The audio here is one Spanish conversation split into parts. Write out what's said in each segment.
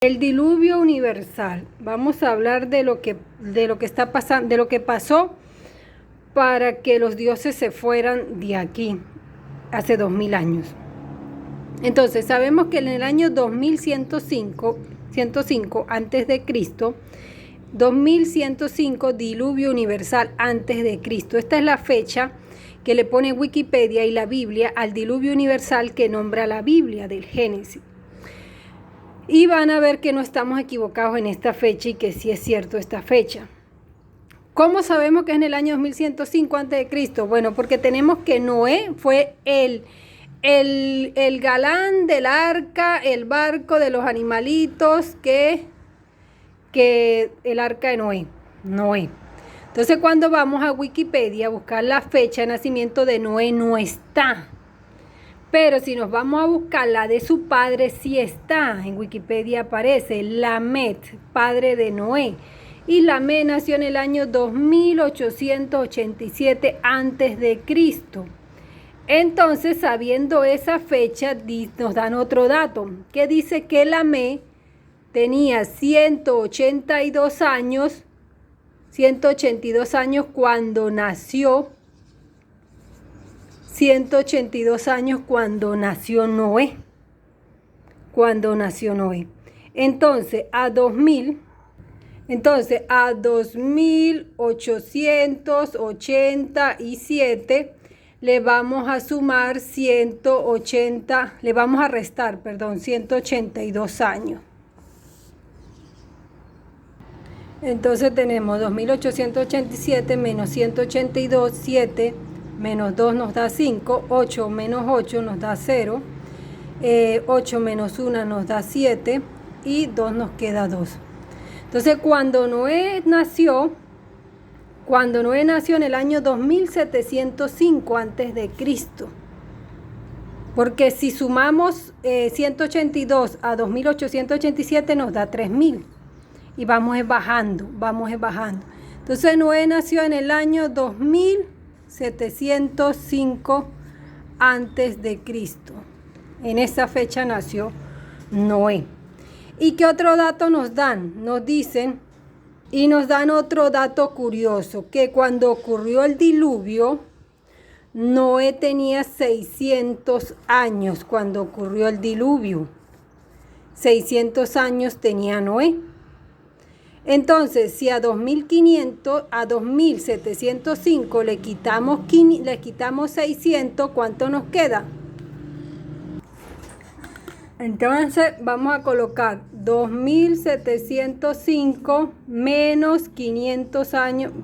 El diluvio universal. Vamos a hablar de lo que está pasando, de lo que pasó para que los dioses se fueran de aquí hace 2000 años. Entonces, sabemos que en el año 2105 antes de Cristo, 2105 diluvio universal antes de Cristo. Esta es la fecha que le pone Wikipedia y la Biblia al diluvio universal que nombra la Biblia del Génesis. Y van a ver que no estamos equivocados en esta fecha y que sí es cierto esta fecha. ¿Cómo sabemos que es en el año 2105 a.C.? Bueno, porque tenemos que Noé fue el galán del arca, el barco de los animalitos, que el arca de Noé. Entonces, cuando vamos a Wikipedia a buscar la fecha de nacimiento de Noé, no está. Pero si nos vamos a buscar la de su padre, sí está. En Wikipedia aparece Lamed, padre de Noé. Y Lamed nació en el año 2887 a.C. Entonces, sabiendo esa fecha, nos dan otro dato, que dice que Lamed tenía 182 años cuando nació. 182 años cuando nació Noé. Entonces, a 2887 le vamos a sumar 182 años. Entonces tenemos 2887 menos 182, 7 menos 2 nos da 5, 8 menos 8 nos da 0, 8 menos 1 nos da 7 y 2 nos queda 2. Entonces cuando Noé nació en el año 2705 a.C., porque si sumamos 182 a 2887 nos da 3000 y vamos bajando. Entonces Noé nació en el año 2705 a.C. En esa fecha nació Noé. ¿Y qué otro dato nos dan? Nos dicen y nos dan otro dato curioso, que cuando ocurrió el diluvio, Noé tenía 600 años cuando ocurrió el diluvio. 600 años tenía Noé. Entonces, si a 2705 le quitamos 600, ¿cuánto nos queda? Entonces, vamos a colocar 2705 menos 500 años,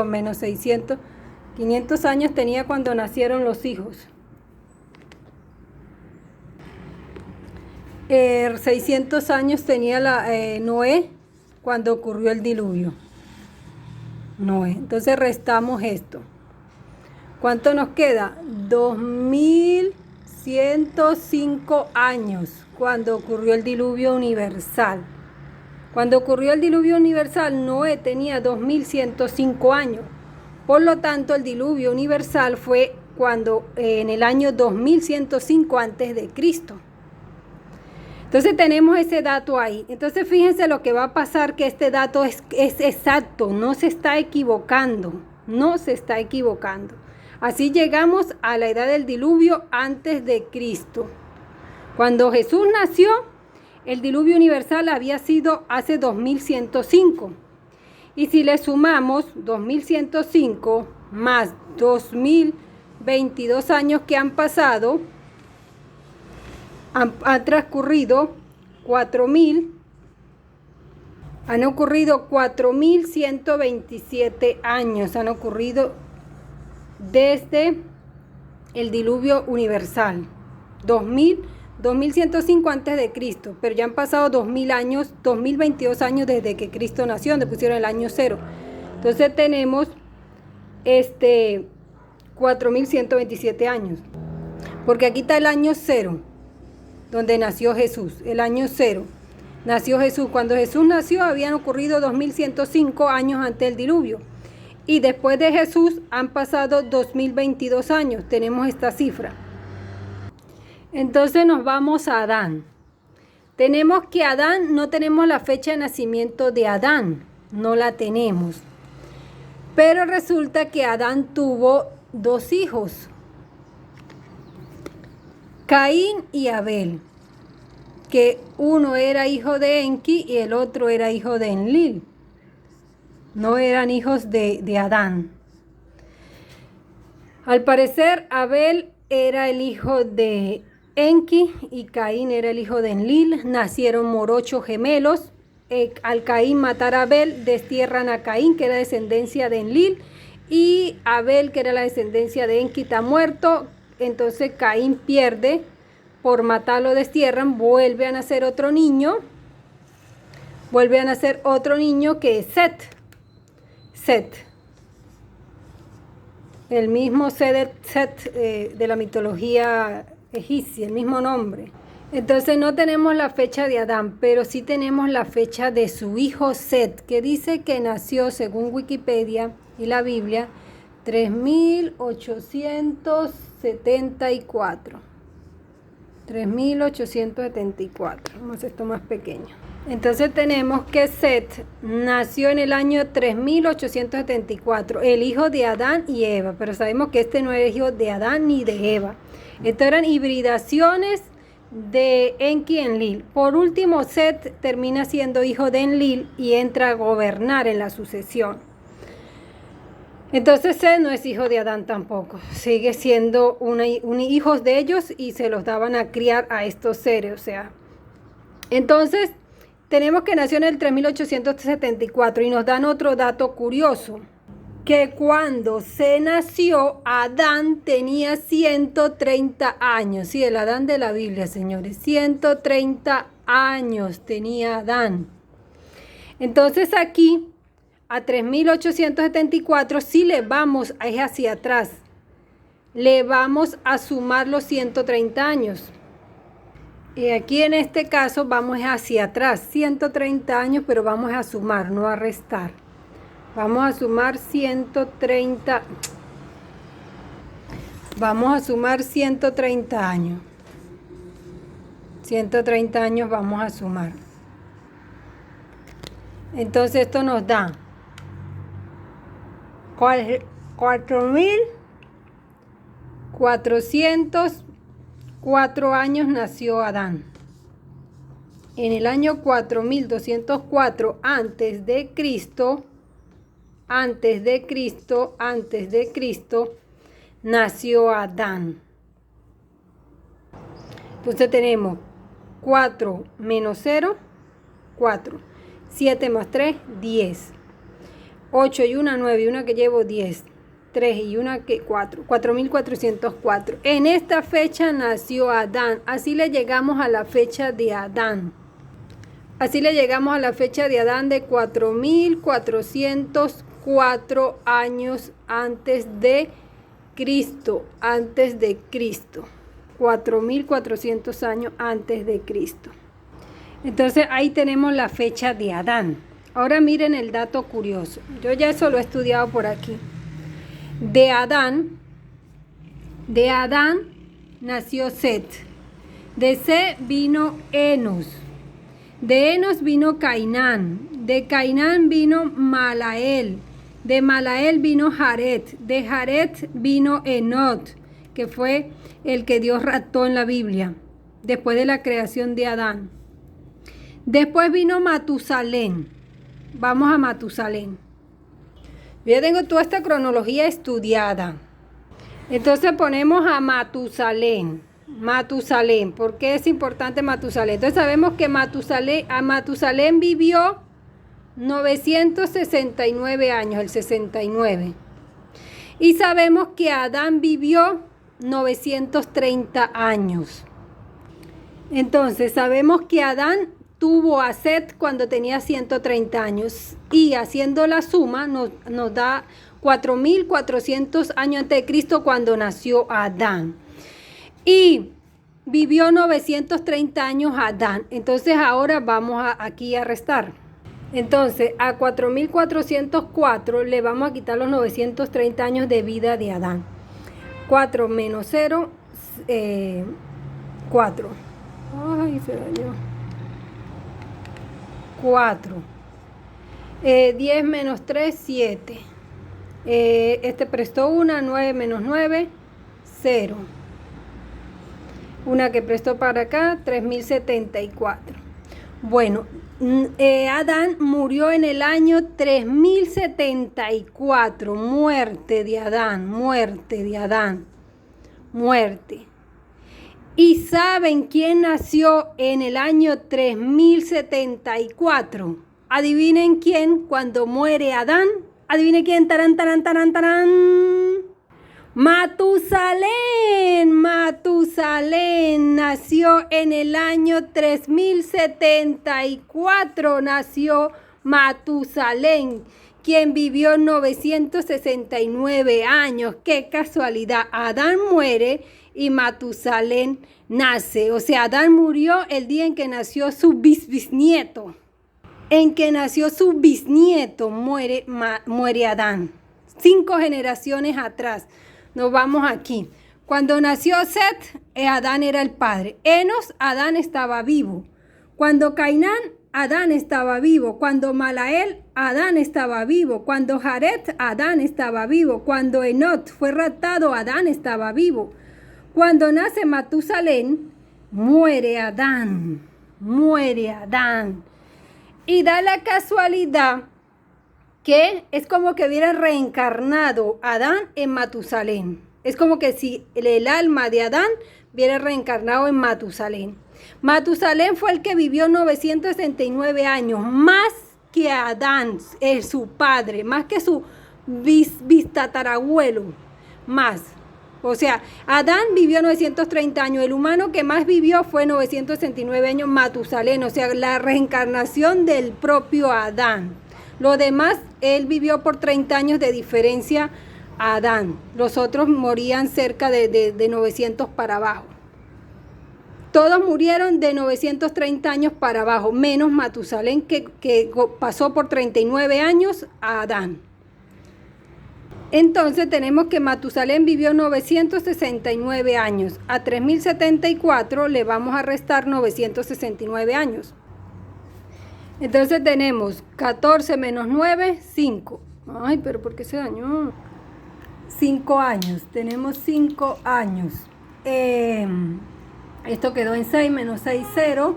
menos 600. 500 años tenía cuando nacieron los hijos. 600 años tenía Noé cuando ocurrió el diluvio. Noé. Entonces restamos esto. ¿Cuánto nos queda? 2105 años cuando ocurrió el diluvio universal. Cuando ocurrió el diluvio universal, Noé tenía 2105 años. Por lo tanto, el diluvio universal fue en el año 2105 a.C. Entonces tenemos ese dato ahí. Entonces fíjense lo que va a pasar, que este dato es exacto, no se está equivocando. Así llegamos a la edad del diluvio antes de Cristo. Cuando Jesús nació, el diluvio universal había sido hace 2105. Y si le sumamos 2105 más 2022 años que han pasado, han transcurrido 4127 años, han ocurrido desde el diluvio universal, 2105 antes de Cristo, pero ya han pasado 2000 años, 2022 años desde que Cristo nació, donde pusieron el año 0. Entonces tenemos 4127 años, porque aquí está el año 0. Donde nació Jesús, el año 0. Nació Jesús. Cuando Jesús nació habían ocurrido 2105 años antes del diluvio. Y después de Jesús han pasado 2022 años. Tenemos esta cifra. Entonces nos vamos a Adán. Tenemos que Adán, no tenemos la fecha de nacimiento de Adán, no la tenemos. Pero resulta que Adán tuvo 2 hijos, Caín y Abel, que uno era hijo de Enki y el otro era hijo de Enlil. No eran hijos de Adán. Al parecer, Abel era el hijo de Enki y Caín era el hijo de Enlil. Nacieron morochos gemelos. Al Caín matar a Abel, destierran a Caín, que era descendencia de Enlil, y Abel, que era la descendencia de Enki, está muerto. Entonces Caín pierde, por matarlo destierran, vuelve a nacer otro niño. Vuelve a nacer otro niño que es Set. El mismo Set de la mitología egipcia, el mismo nombre. Entonces no tenemos la fecha de Adán, pero sí tenemos la fecha de su hijo Set, que dice que nació, según Wikipedia y la Biblia, 3874. 3874. Vamos a hacer esto más pequeño. Entonces tenemos que Set nació en el año 3874, el hijo de Adán y Eva, pero sabemos que este no es hijo de Adán ni de Eva. Estas eran hibridaciones de Enki y Enlil. Por último, Set termina siendo hijo de Enlil y entra a gobernar en la sucesión. Entonces Set no es hijo de Adán tampoco, sigue siendo un hijo de ellos y se los daban a criar a estos seres, o sea. Entonces tenemos que nació en el 3874 y nos dan otro dato curioso, que cuando se nació, Adán tenía 130 años. Sí, el Adán de la Biblia, señores. 130 años tenía Adán. Entonces aquí, a 3874, si le vamos hacia atrás, le vamos a sumar los 130 años. Y aquí en este caso vamos hacia atrás, 130 años, pero vamos a sumar, no a restar. Vamos a sumar 130. Vamos a sumar 130 años. 130 años vamos a sumar. Entonces esto nos da 4.404 años nació Adán. En el año 4204 antes de Cristo, nació Adán. Entonces tenemos 4 menos 0, 4. 7 más 3, 10. 8 y 1, 9 y 1 que llevo 10. 3 y 1 que 4. 4.404. En esta fecha nació Adán. Así le llegamos a la fecha de Adán. Así le llegamos a la fecha de Adán de 4.404 años antes de Cristo. 4.400 años antes de Cristo. Entonces ahí tenemos la fecha de Adán. Ahora miren el dato curioso. Yo ya eso lo he estudiado por aquí. De Adán nació Set. De Set vino Enos. De Enos vino Cainán. De Cainán vino Malael. De Malael vino Jared. De Jared vino Enot, que fue el que Dios raptó en la Biblia, después de la creación de Adán. Después vino Matusalén. Vamos a Matusalén. Yo ya tengo toda esta cronología estudiada. Entonces ponemos a Matusalén. Matusalén. ¿Por qué es importante Matusalén? Entonces sabemos que Matusalén vivió 969 años, el 69. Y sabemos que Adán vivió 930 años. Entonces sabemos que Adán tuvo a Set cuando tenía 130 años y haciendo la suma nos da 4.400 años antes de Cristo cuando nació Adán. Y vivió 930 años Adán. Entonces ahora vamos aquí a restar. Entonces a 4.404 le vamos a quitar los 930 años de vida de Adán. 4 menos 0, 4. Ay, se dañó. 4. 10 menos 3, 7. Este prestó una, 9 menos 9, 0. Una que prestó para acá, 3074. Bueno, Adán murió en el año 3074. Muerte de Adán, muerte de Adán, muerte. ¿Y saben quién nació en el año 3074? Adivinen quién cuando muere Adán. Adivinen quién. Tarán, tarán, tarán, tarán. Matusalén. Matusalén nació en el año 3074. Nació Matusalén, quien vivió 969 años. ¡Qué casualidad! Adán muere y Matusalén nace. O sea, Adán murió el día en que nació su bisnieto. En que nació su bisnieto muere Adán. 5 generaciones atrás. Nos vamos aquí. Cuando nació Set, Adán era el padre. Enos, Adán estaba vivo. Cuando Cainán, Adán estaba vivo. Cuando Malael, Adán estaba vivo. Cuando Jared, Adán estaba vivo. Cuando Enot fue raptado, Adán estaba vivo. Cuando nace Matusalén, muere Adán. Muere Adán. Y da la casualidad que es como que hubiera reencarnado Adán en Matusalén. Es como que si el alma de Adán hubiera reencarnado en Matusalén. Matusalén fue el que vivió 969 años, más que Adán, su padre, más que su bistatarabuelo, más. O sea, Adán vivió 930 años, el humano que más vivió fue 969 años, Matusalén, o sea, la reencarnación del propio Adán. Lo demás, él vivió por 30 años de diferencia a Adán. Los otros morían cerca de 900 para abajo. Todos murieron de 930 años para abajo, menos Matusalén que pasó por 39 años a Adán. Entonces tenemos que Matusalén vivió 969 años. A 3074 le vamos a restar 969 años. Entonces tenemos 14 menos 9, 5. Ay, pero ¿por qué se dañó? 5 años. Tenemos 5 años. Esto quedó en 6 menos 6, 0.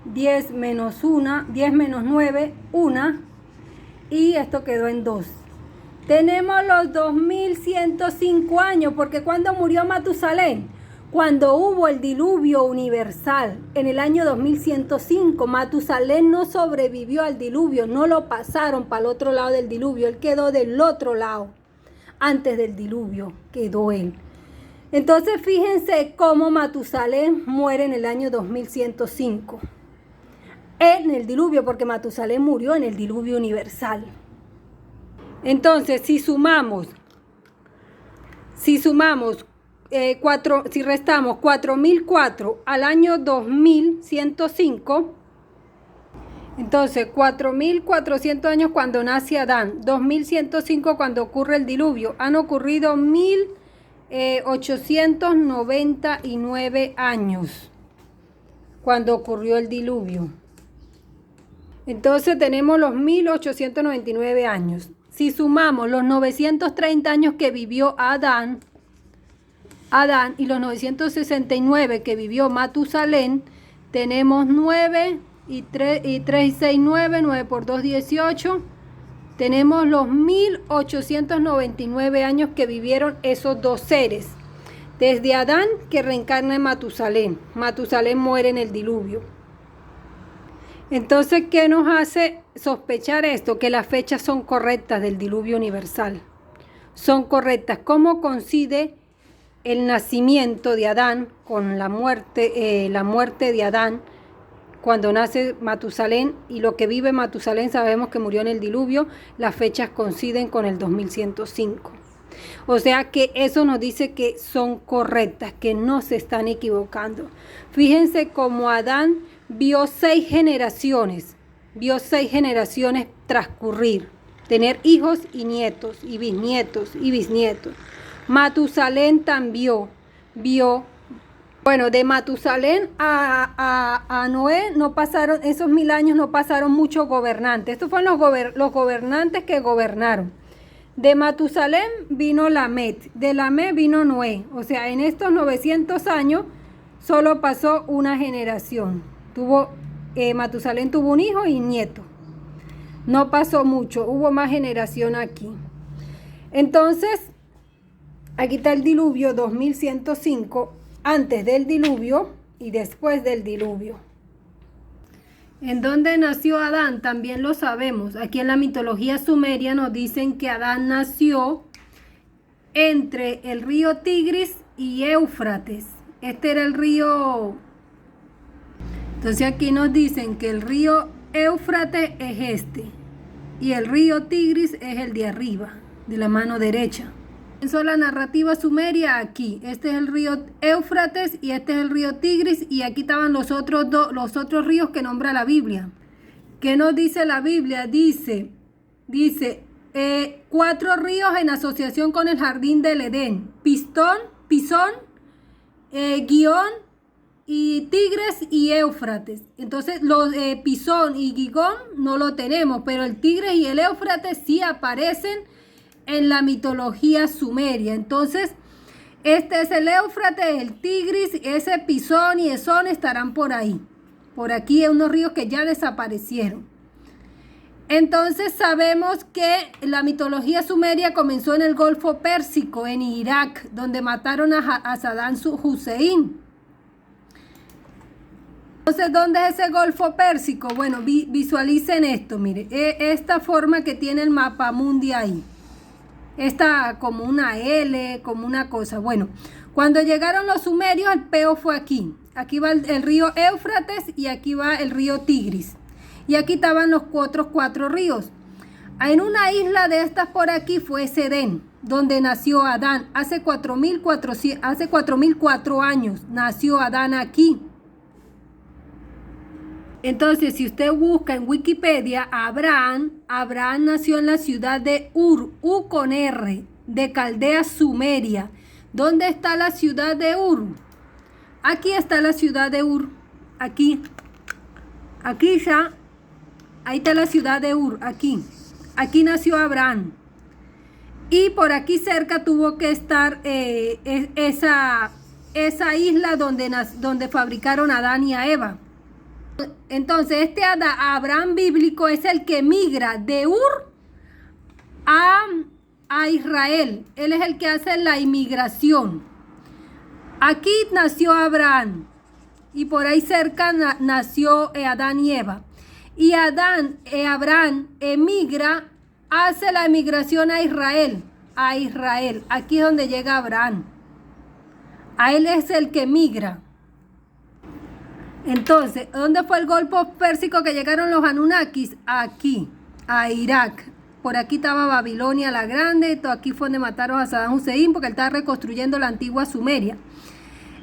10 menos 1, 10 menos 9, 1. Y esto quedó en 2. Tenemos los 2105 años, porque cuando murió Matusalén, cuando hubo el diluvio universal en el año 2105, Matusalén no sobrevivió al diluvio, no lo pasaron para el otro lado del diluvio, él quedó del otro lado, antes del diluvio quedó él. Entonces fíjense cómo Matusalén muere en el año 2105, en el diluvio, porque Matusalén murió en el diluvio universal. Entonces, si restamos 4004 al año 2105, entonces 4400 años cuando nace Adán, 2105 cuando ocurre el diluvio, han ocurrido 1899 años cuando ocurrió el diluvio. Entonces tenemos los 1899 años. Si sumamos los 930 años que vivió Adán y los 969 que vivió Matusalén, tenemos 9 y 3 y 6, 9, 9 por 2, 18. Tenemos los 1899 años que vivieron esos dos seres. Desde Adán que reencarna en Matusalén. Matusalén muere en el diluvio. Entonces, ¿qué nos hace sospechar esto? Que las fechas son correctas del diluvio universal. Son correctas. ¿Cómo coincide el nacimiento de Adán con la muerte de Adán cuando nace Matusalén? Y lo que vive Matusalén sabemos que murió en el diluvio. Las fechas coinciden con el 2105. O sea que eso nos dice que son correctas, que no se están equivocando. Fíjense cómo Adán vio 6 generaciones transcurrir, tener hijos y nietos, y bisnietos, y bisnietos. Matusalén también vio Bueno, de Matusalén a Noé no pasaron, esos 1000 años no pasaron muchos gobernantes. Estos fueron los gobernantes que gobernaron. De Matusalén vino Lamet, de Lamet vino Noé. O sea, en estos 900 años solo pasó una generación. Matusalén tuvo un hijo y nieto. No pasó mucho, hubo más generación aquí. Entonces, aquí está el diluvio 2105, antes del diluvio y después del diluvio. ¿En dónde nació Adán? También lo sabemos. Aquí en la mitología sumeria nos dicen que Adán nació entre el río Tigris y Éufrates. Este era el río. Entonces aquí nos dicen que el río Éufrates es este y el río Tigris es el de arriba, de la mano derecha. Comenzó la narrativa sumeria aquí. Este es el río Éufrates y este es el río Tigris, y aquí estaban los otros ríos que nombra la Biblia. ¿Qué nos dice la Biblia? Dice 4 ríos en asociación con el jardín del Edén: Pisón, Gihón y Tigres y Éufrates. Entonces los Pisón y Gihón no lo tenemos, pero el Tigres y el Éufrates sí aparecen en la mitología sumeria. Entonces, este es el Éufrates, el Tigris, ese Pisón y Esón estarán por ahí. Por aquí hay unos ríos que ya desaparecieron. Entonces sabemos que la mitología sumeria comenzó en el Golfo Pérsico, en Irak, donde mataron a Saddam Hussein. Entonces, ¿dónde es ese Golfo Pérsico? Bueno, visualicen esto, mire, esta forma que tiene el mapa mundi ahí. Esta como una L, como una cosa. Bueno, cuando llegaron los sumerios, el peo fue aquí. Aquí va el río Éufrates y aquí va el río Tigris. Y aquí estaban los otros 4 ríos. En una isla de estas por aquí fue Sedén, donde nació Adán. Hace 4004 años nació Adán aquí. Entonces, si usted busca en Wikipedia, Abraham nació en la ciudad de Ur, U con R, de Caldea Sumeria. ¿Dónde está la ciudad de Ur? Aquí está la ciudad de Ur, aquí ya, ahí está la ciudad de Ur, aquí nació Abraham. Y por aquí cerca tuvo que estar esa isla donde fabricaron a Adán y a Eva. Entonces, este Abraham bíblico es el que migra de Ur a Israel. Él es el que hace la inmigración. Aquí nació Abraham y por ahí cerca nació Adán y Eva. Y Abraham emigra, hace la emigración a Israel. Aquí es donde llega Abraham. A él es el que migra. Entonces, ¿dónde fue el Golfo Pérsico que llegaron los Anunnakis? Aquí, a Irak. Por aquí estaba Babilonia la Grande. Aquí fue donde mataron a Saddam Hussein, porque él estaba reconstruyendo la antigua Sumeria.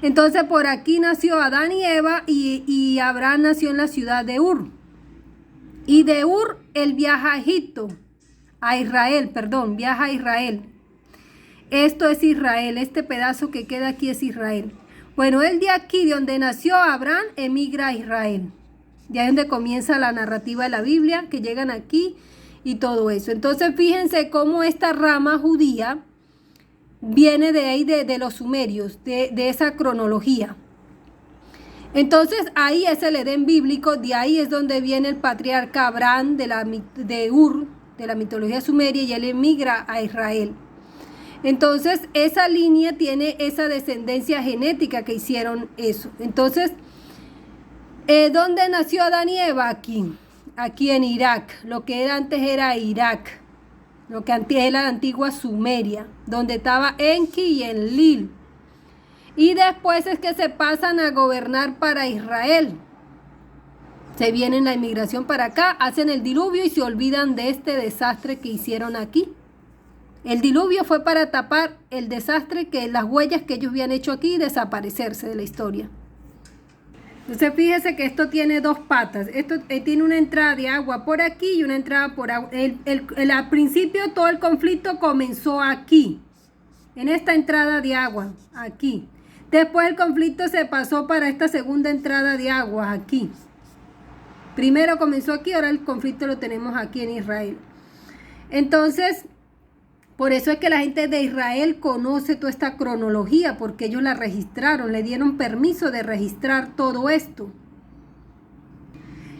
Entonces, por aquí nació Adán y Eva, y Abraham nació en la ciudad de Ur. Y de Ur, él viaja a Egipto, viaja a Israel. Esto es Israel, este pedazo que queda aquí es Israel. Bueno, él de aquí, de donde nació Abraham, emigra a Israel. De ahí es donde comienza la narrativa de la Biblia, que llegan aquí y todo eso. Entonces, fíjense cómo esta rama judía viene de ahí, de los sumerios, de esa cronología. Entonces, ahí es el Edén bíblico, de ahí es donde viene el patriarca Abraham de Ur, de la mitología sumeria, y él emigra a Israel. Entonces, esa línea tiene esa descendencia genética que hicieron eso. Entonces, ¿dónde nació Adán y Eva? Aquí en Irak. Lo que antes era Irak. Lo que antes era la antigua Sumeria, donde estaba Enki y Enlil. Y después es que se pasan a gobernar para Israel. Se vienen la inmigración para acá, hacen el diluvio y se olvidan de este desastre que hicieron aquí. El diluvio fue para tapar el desastre, las huellas que ellos habían hecho aquí, y desaparecerse de la historia. Entonces fíjese que esto tiene 2 patas. Esto tiene una entrada de agua por aquí y una entrada por agua. Al principio todo el conflicto comenzó aquí, en esta entrada de agua, aquí. Después el conflicto se pasó para esta segunda entrada de aguas aquí. Primero comenzó aquí, ahora el conflicto lo tenemos aquí en Israel. Entonces, por eso es que la gente de Israel conoce toda esta cronología, porque ellos la registraron, le dieron permiso de registrar todo esto.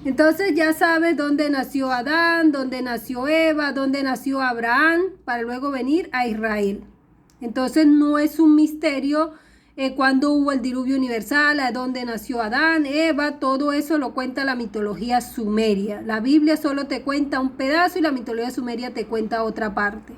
Entonces ya sabes dónde nació Adán, dónde nació Eva, dónde nació Abraham, para luego venir a Israel. Entonces no es un misterio cuándo hubo el diluvio universal, a dónde nació Adán, Eva, todo eso lo cuenta la mitología sumeria. La Biblia solo te cuenta un pedazo y la mitología sumeria te cuenta otra parte.